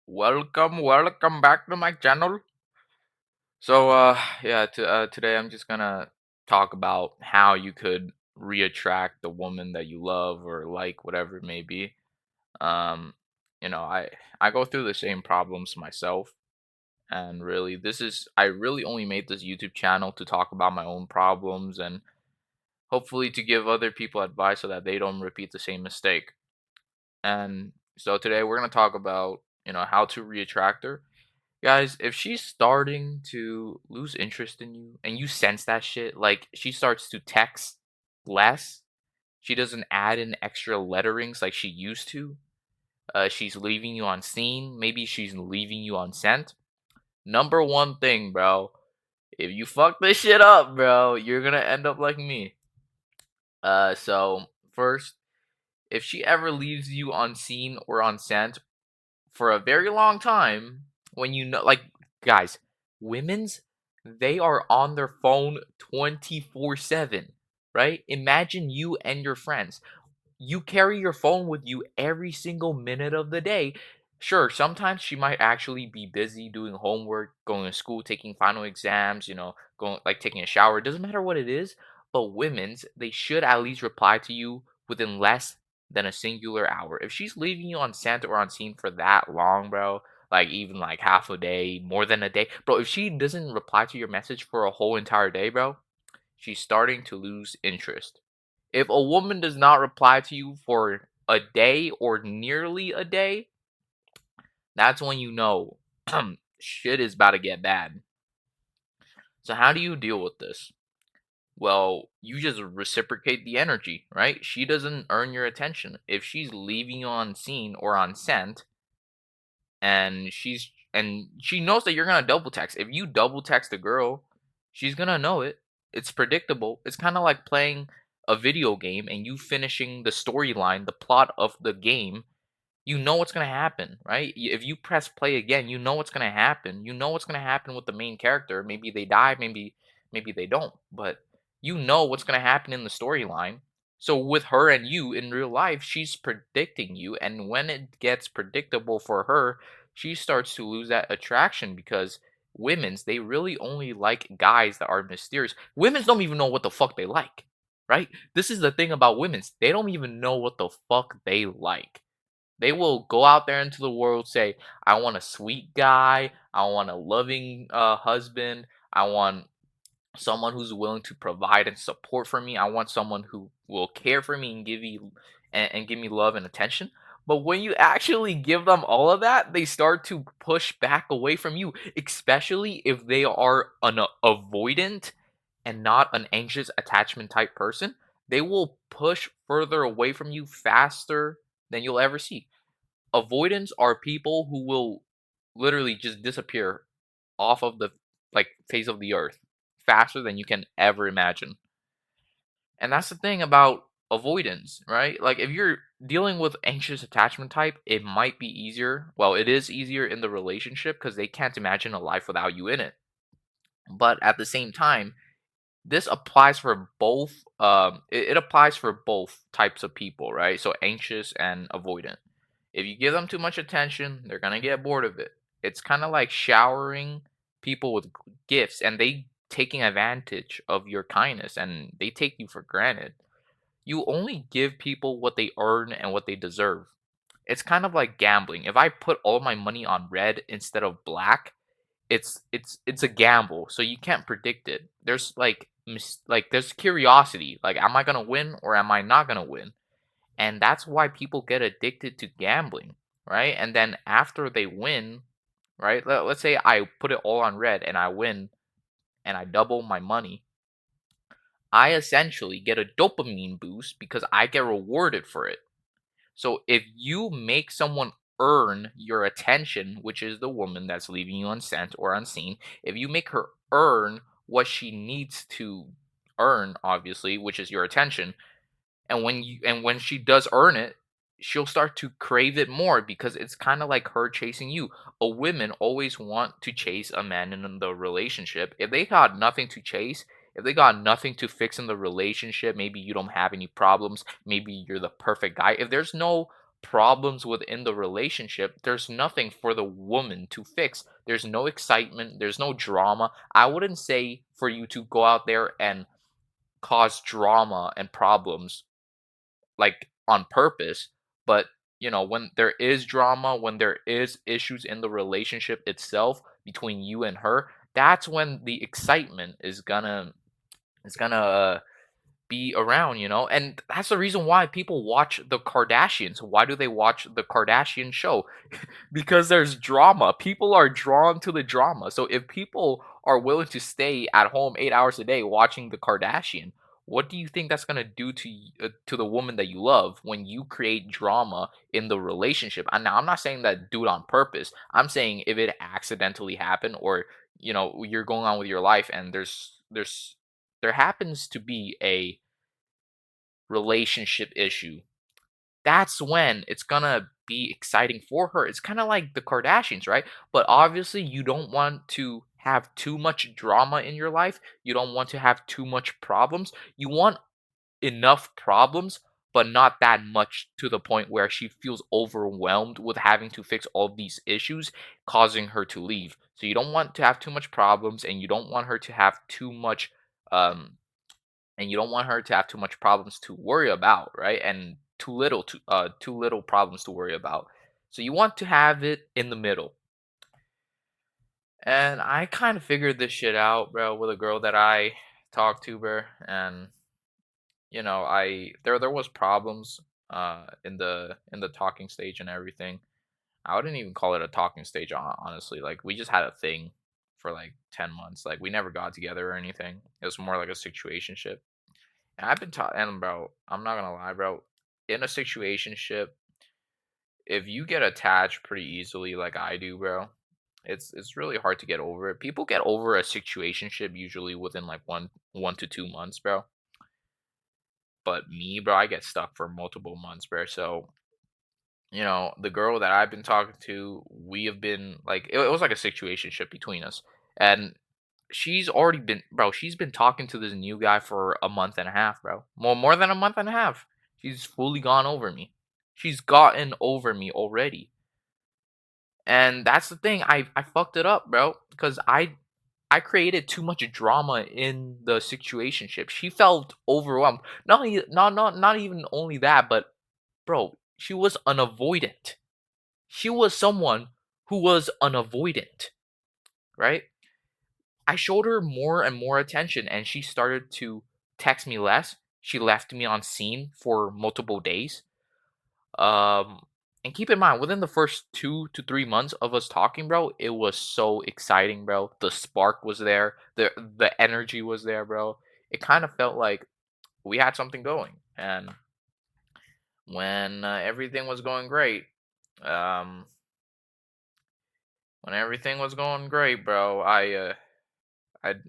Welcome back to my channel. So, yeah, today I'm just gonna talk about how you could reattract the woman that you love or like, whatever it may be. Um, I go through the same problems myself, and really, I really only made this YouTube channel to talk about my own problems and hopefully to give other people advice so that they don't repeat the same mistake. And so today we're gonna talk about how to reattract her. Guys, if she's starting to lose interest in you and you sense that shit, like she starts to text less, she doesn't add in extra letterings like she used to, she's leaving you on scene, maybe she's leaving you on scent. Number one thing, bro, if you fuck this shit up, bro, you're gonna end up like me. So first, if she ever leaves you on scene or on scent for a very long time, when you know, like, guys, women's, they are on their phone 24/7, right? Imagine you and your friends, you carry your phone with you every single minute of the day. Sure, sometimes she might actually be busy doing homework, going to school, taking final exams, going like taking a shower. It doesn't matter what it is, but women's, they should at least reply to you within less than a singular hour. If she's leaving you on scent or on scene for that long, bro, like even like half a day, more than a day, bro, if she doesn't reply to your message for a whole entire day, bro, she's starting to lose interest. If a woman does not reply to you for a day or nearly a day, that's when you know shit is about to get bad. So, how do you deal with this? Well, you just reciprocate the energy, right? She doesn't earn your attention. If she's leaving you on scene or on scent, and she knows that you're gonna double text. If you double text a girl, she's gonna know it. It's predictable. It's kind of like playing a video game and you finishing the storyline, the plot of the game. You know what's gonna happen, right? If you press play again, you know what's gonna happen. You know what's gonna happen with the main character. Maybe they die, maybe they don't, but you know what's gonna happen in the storyline. So with her and you in real life, she's predicting you, and when it gets predictable for her, she starts to lose that attraction because women's, they really only like guys that are mysterious. Women's don't even know what the fuck they like, right? This is the thing about women's. They don't even know what the fuck they like. They will go out there into the world, say, I want a sweet guy, I want a loving husband, I want someone who's willing to provide and support for me. I want someone who will care for me and give me love and attention. But when you actually give them all of that, they start to push back away from you, especially if they are an avoidant and not an anxious attachment type person. They will push further away from you faster than you'll ever see. Avoidants are people who will literally just disappear off of the face of the earth faster than you can ever imagine. And that's the thing about avoidance, right? Like if you're dealing with anxious attachment type, it might be easier. Well, it is easier in the relationship because they can't imagine a life without you in it. But at the same time, this applies for both it applies for both types of people, right? So anxious and avoidant. If you give them too much attention, they're gonna get bored of it. It's kind of like showering people with gifts and they taking advantage of your kindness and they take you for granted. You only give people what they earn and what they deserve. It's kind of like gambling. If I put all my money on red instead of black, it's a gamble, so you can't predict it. There's there's curiosity. Like, am I gonna win or am I not gonna win? And that's why people get addicted to gambling, right? And then after they win, right? Let's say I put it all on red and I win and I double my money. I essentially get a dopamine boost because I get rewarded for it. So if you make someone earn your attention, which is the woman that's leaving you unsent or unseen, if you make her earn what she needs to earn, obviously, which is your attention, and when she does earn it, she'll start to crave it more because it's kind of like her chasing you. A women always want to chase a man in the relationship. If they got nothing to chase, if they got nothing to fix in the relationship, maybe you don't have any problems, maybe you're the perfect guy. If there's no problems within the relationship, there's nothing for the woman to fix. There's no excitement, there's no drama. I wouldn't say for you to go out there and cause drama and problems like on purpose, but when there is drama, when there is issues in the relationship itself between you and her, that's when the excitement is gonna be around, and that's the reason why people watch the Kardashians. Why do they watch the Kardashian show? Because there's drama. People are drawn to the drama. So if people are willing to stay at home 8 hours a day watching the Kardashian, what do you think that's gonna do to the woman that you love when you create drama in the relationship? And now I'm not saying that do it on purpose. I'm saying if it accidentally happened, or you're going on with your life and there happens to be a relationship issue, that's when it's gonna be exciting for her. It's kind of like the Kardashians, right? But obviously, you don't want to have too much drama in your life. You don't want to have too much problems. You want enough problems, but not that much to the point where she feels overwhelmed with having to fix all these issues, causing her to leave. So you don't want to have too much problems, and you don't want her to have too much um and you don't want her to have too much problems to worry about, right? And too little problems to worry about. So you want to have it in the middle. And I kind of figured this shit out, bro, with a girl that I talked to, bro, and I there was problems in the talking stage and everything. I wouldn't even call it a talking stage, honestly. Like, we just had a thing for like 10 months. Like, we never got together or anything. It was more like a situationship. And I've been taught, and bro, I'm not gonna lie, bro. In a situationship, if you get attached pretty easily, like I do, bro, it's really hard to get over it. People get over a situationship usually within like 1 to 2 months, bro. But me, bro, I get stuck for multiple months, bro. So the girl that I've been talking to, we have been like, it was like a situationship between us, and she's been talking to this new guy for a month and a half, bro. More than a month and a half. She's fully gone over me. She's gotten over me already. And that's the thing. I fucked it up, bro, because I created too much drama in the situationship. She felt overwhelmed. Not even only that, but bro, she was unavoidant. She was someone who was unavoidant, right? I showed her more and more attention, and she started to text me less. She left me on scene for multiple days. Um, and keep in mind, within the first 2 to 3 months of us talking, bro, it was so exciting, bro. The spark was there. The energy was there, bro. It kind of felt like we had something going. And when everything was going great, um, bro,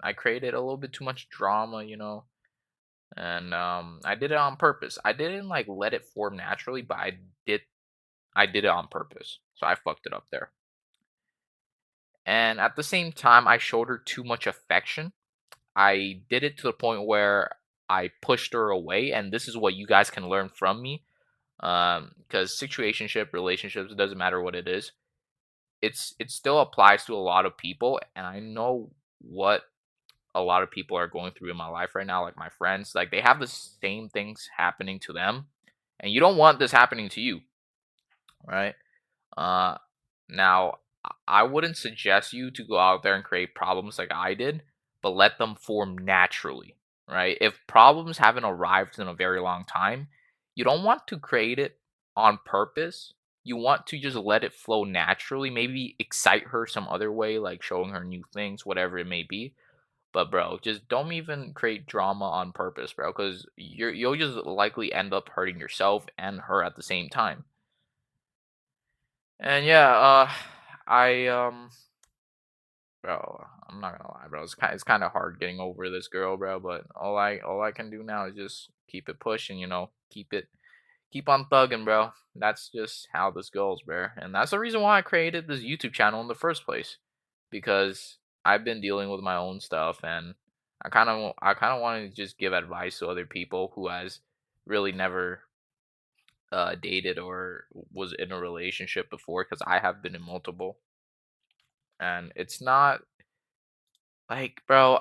I created a little bit too much drama, and I did it on purpose. I didn't like let it form naturally, but I did it on purpose. So I fucked it up there. And at the same time, I showed her too much affection. I did it to the point where I pushed her away, and this is what you guys can learn from me. Because situationship, relationships, it doesn't matter what it is. It still applies to a lot of people, and I know what a lot of people are going through in my life right now, like my friends. Like, they have the same things happening to them, and you don't want this happening to you, right? Uh, Now, I wouldn't suggest you to go out there and create problems like I did, but let them form naturally, right? If problems haven't arrived in a very long time, you don't want to create it on purpose. You want to just let it flow naturally. Maybe excite her some other way, like showing her new things, whatever it may be. But bro, just don't even create drama on purpose, bro, because you'll just likely end up hurting yourself and her at the same time. And yeah, I bro, I'm not gonna lie, bro. It's kind of hard getting over this girl, bro. But all I can do now is just keep it pushing, keep on thugging, bro. That's just how this goes, bro. And that's the reason why I created this YouTube channel in the first place, because I've been dealing with my own stuff, and I kind of want to just give advice to other people who has really never dated or was in a relationship before, because I have been in multiple, and it's not like, bro.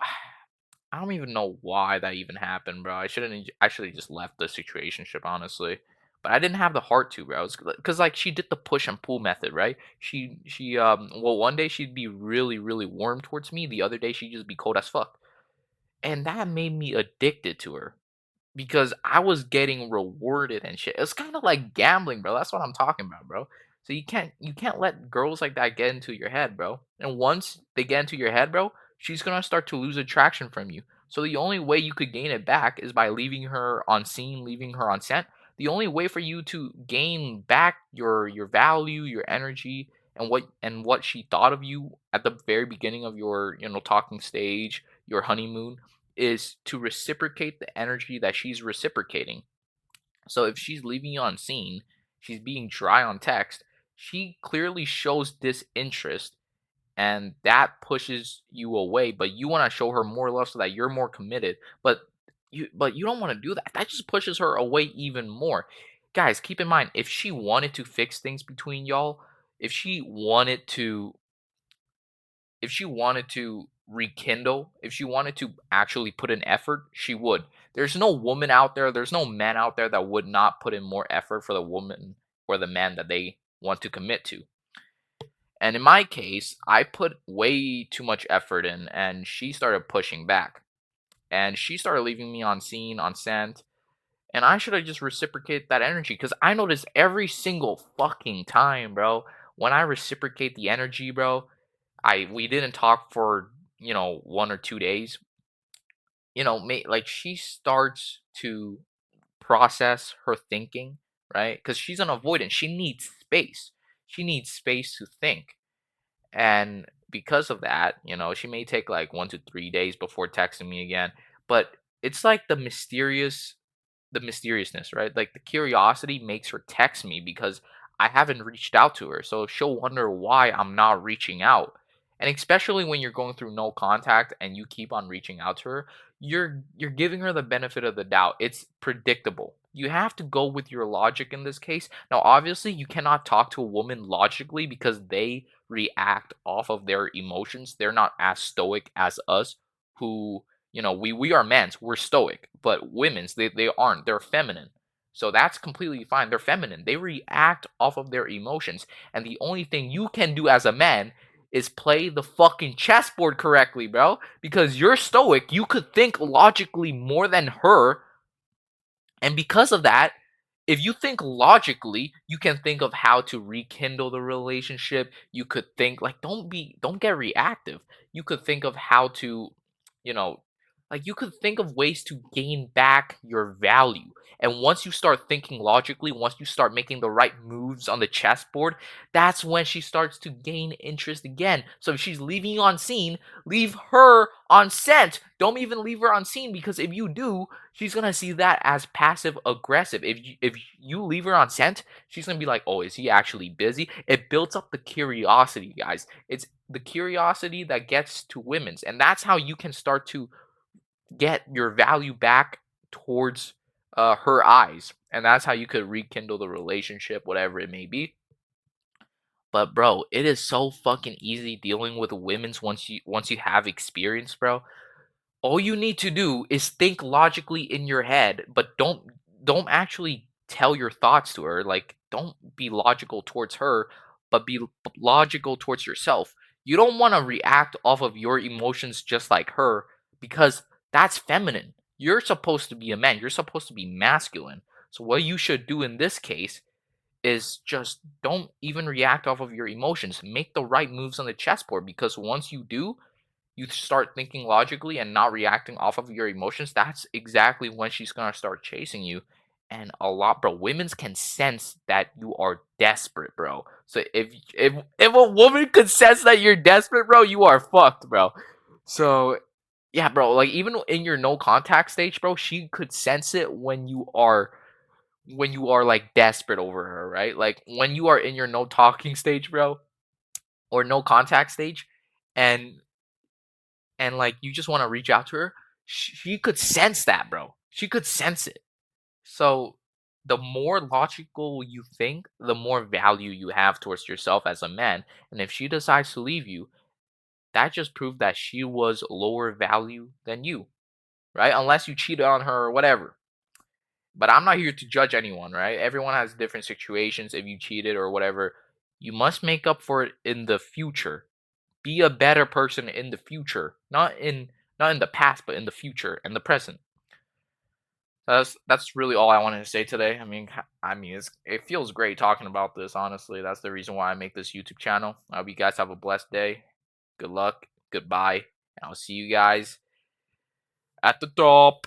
I don't even know why that even happened, bro. I shouldn't. I should have just left the situationship, honestly. But I didn't have the heart to, bro. Because like she did the push and pull method, right? Well, one day she'd be really really warm towards me. The other day she'd just be cold as fuck, and that made me addicted to her because I was getting rewarded and shit. It's kind of like gambling, bro. That's what I'm talking about, bro. So you can't let girls like that get into your head, bro. And once they get into your head, bro, she's gonna start to lose attraction from you. So the only way you could gain it back is by leaving her on scene, leaving her on scent. The only way for you to gain back your value, your energy, and what she thought of you at the very beginning of your talking stage, your honeymoon, is to reciprocate the energy that she's reciprocating. So if she's leaving you on scene, she's being dry on text, she clearly shows disinterest, and that pushes you away, but you want to show her more love so that you're more committed. But you don't want to do that. That just pushes her away even more. Guys, keep in mind, if she wanted to fix things between y'all, if she wanted to rekindle, if she wanted to actually put in effort, she would. There's no woman out there, there's no man out there that would not put in more effort for the woman or the man that they want to commit to. And in my case, I put way too much effort in, and she started pushing back. And she started leaving me on scene, on scent, and I should have just reciprocated that energy, because I notice every single fucking time, bro, when I reciprocate the energy, bro, I we didn't talk for 1 or 2 days. Like she starts to process her thinking, right? Because she's an avoidant. She needs space. She needs space to think, and because of that, she may take like 1 to 3 days before texting me again. But it's like the mysteriousness, right? Like the curiosity makes her text me because I haven't reached out to her. So she'll wonder why I'm not reaching out. And especially when you're going through no contact and you keep on reaching out to her, you're giving her the benefit of the doubt. It's predictable. You have to go with your logic in this case. Now, obviously, you cannot talk to a woman logically because they react off of their emotions. They're not as stoic as us, who we are men's, we're stoic, but women's, they aren't, they're feminine. So that's completely fine. They're feminine, they react off of their emotions, and the only thing you can do as a man is play the fucking chessboard correctly, bro, because you're stoic, you could think logically more than her. And because of that, if you think logically, you can think of how to rekindle the relationship. You could think like, don't get reactive. You could think of how to, you know, like you could think of ways to gain back your value. And once you start thinking logically, once you start making the right moves on the chessboard, that's when she starts to gain interest again. So if she's leaving you on scene, leave her on scent. Don't even leave her on scene, because if you do, she's gonna see that as passive aggressive. If you leave her on scent, she's gonna be like, "Oh, is he actually busy?" It builds up the curiosity, guys. It's the curiosity that gets to women's, and that's how you can start to get your value back towards her eyes, and that's how you could rekindle the relationship, whatever it may be. But bro, it is so fucking easy dealing with women's once you have experience, bro. All you need to do is think logically in your head, but don't actually tell your thoughts to her. Like, don't be logical towards her, but be logical towards yourself. You don't want to react off of your emotions just like her, because that's feminine. You're supposed to be a man. You're supposed to be masculine. So what you should do in this case is just don't even react off of your emotions. Make the right moves on the chessboard, because once you do, you start thinking logically and not reacting off of your emotions. That's exactly when she's gonna start chasing you. And a lot, bro, women's can sense that you are desperate, bro. So if a woman could sense that you're desperate, bro, you are fucked, bro. So yeah, bro, like even in your no contact stage, bro, she could sense it when you are like desperate over her, right? Like when you are in your no talking stage, bro, or no contact stage, and like you just want to reach out to her, she could sense that, bro. She could sense it. So the more logical you think, the more value you have towards yourself as a man. And if she decides to leave you, that just proved that she was lower value than you, right? Unless you cheated on her or whatever. But I'm not here to judge anyone, right? Everyone has different situations. If you cheated or whatever, you must make up for it in the future. Be a better person in the future, not in the past, but in the future and the present. That's really all I wanted to say today. It feels great talking about this. Honestly, that's the reason why I make this YouTube channel. I hope you guys have a blessed day. Good luck. Goodbye. And I'll see you guys at the top.